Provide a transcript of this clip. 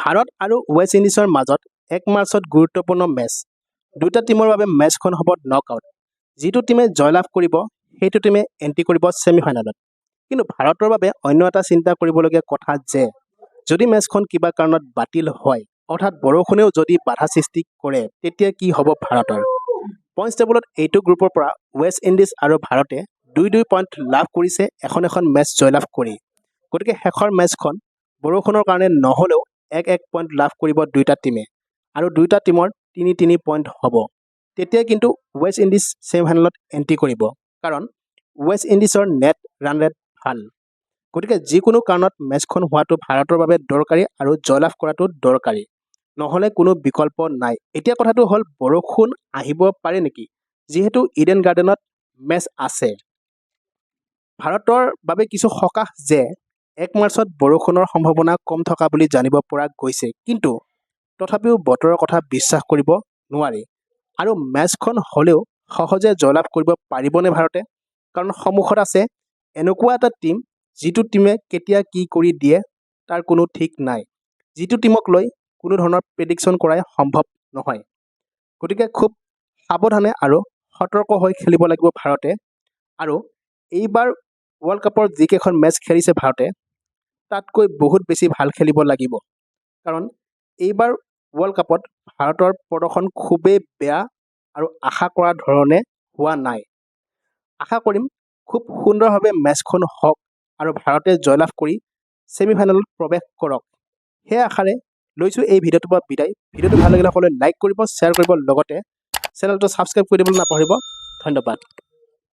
ভাৰত আৰু ৱেষ্ট ইণ্ডিজৰ মাজত 1 মাৰ্চত গুৰুত্বপূৰ্ণ মেচ। দুটা টিমৰ বাবে মেচখন হ'ব নকআউট। যিটো টিমে জয়লাভ কৰিব সেইটো টিমে এণ্ট্ৰি কৰিব ছেমিফাইনেলত। কিন্তু ভাৰতৰ বাবে অন্য এটা চিন্তা কৰিবলগীয়া কথা যে যদি মেচখন কিবা কাৰণত বাতিল হয়, অৰ্থাৎ বৰষুণেও যদি বাধা সৃষ্টি কৰে, তেতিয়া কি হ'ব ভাৰতৰ? পইণ্টছ টেবুলত এইটো গ্ৰুপৰ পৰা ৱেষ্ট ইণ্ডিজ আৰু ভাৰতে 2-2 পইণ্ট লাভ কৰিছে এখন মেচ জয়লাভ কৰি। গতিকে শেষৰ মেচখন বৰষুণৰ কাৰণে নহ'লেও 1-1 পইণ্ট লাভ কৰিব দুয়োটা টিমে আৰু দুয়োটা টিমৰ 3-3 পইণ্ট হ'ব। তেতিয়া কিন্তু ৱেষ্ট ইণ্ডিজ ছেমিফাইনেলত এণ্ট্ৰি কৰিব, কাৰণ ৱেষ্ট ইণ্ডিজৰ নেট ৰান ৰেট ভাল। গতিকে যিকোনো কাৰণত মেচখন হোৱাটো ভাৰতৰ বাবে দৰকাৰী আৰু জয়লাভ কৰাটো দৰকাৰী, নহ'লে কোনো বিকল্প নাই। এতিয়া কথাটো হ'ল বৰষুণ আহিব পাৰে নেকি, যিহেতু ইডেন গাৰ্ডেনত মেচ আছে। ভাৰতৰ বাবে কিছু সকাহ যে 1 মাৰ্চত বৰষুণৰ সম্ভাৱনা কম থকা বুলি জানিব পৰা গৈছে, কিন্তু তথাপিও বতৰৰ কথা বিশ্বাস কৰিব নোৱাৰি। আৰু মেচখন হ'লেও সহজে জয়লাভ কৰিব পাৰিবনে ভাৰতে? কাৰণ সন্মুখত আছে এনেকুৱা এটা টিম যিটো টিমে কেতিয়া কি কৰি দিয়ে তাৰ কোনো ঠিক নাই, যিটো টিমক লৈ কোনো ধৰণৰ প্ৰেডিকশ্যন কৰাই সম্ভৱ নহয়। গতিকে খুব সাৱধানে আৰু সতৰ্ক হৈ খেলিব লাগিব ভাৰতে। আৰু এইবাৰ ৱৰ্ল্ড কাপৰ যিকেইখন মেচ খেলিছে ভাৰতে, তাতকৈ বহুত বেছি ভাল খেলিব লাগিব, কাৰণ এইবাৰ ৱৰ্ল্ড কাপত ভাৰতৰ প্ৰদৰ্শন খুবেই বেয়া আৰু আশা কৰা ধৰণে হোৱা নাই। আশা কৰিম খুব সুন্দৰভাৱে মেচখন হওক আৰু ভাৰতে জয়লাভ কৰি ছেমিফাইনেলত প্ৰৱেশ কৰক। সেই আশাৰে লৈছোঁ এই ভিডিঅ'টোৰ পৰা বিদায়। ভিডিঅ'টো ভাল লাগিলে সকলোৱে লাইক কৰিব, শ্বেয়াৰ কৰিব, লগতে চেনেলটো ছাবস্ক্ৰাইব কৰি দিবলৈ নাপাহৰিব। ধন্যবাদ।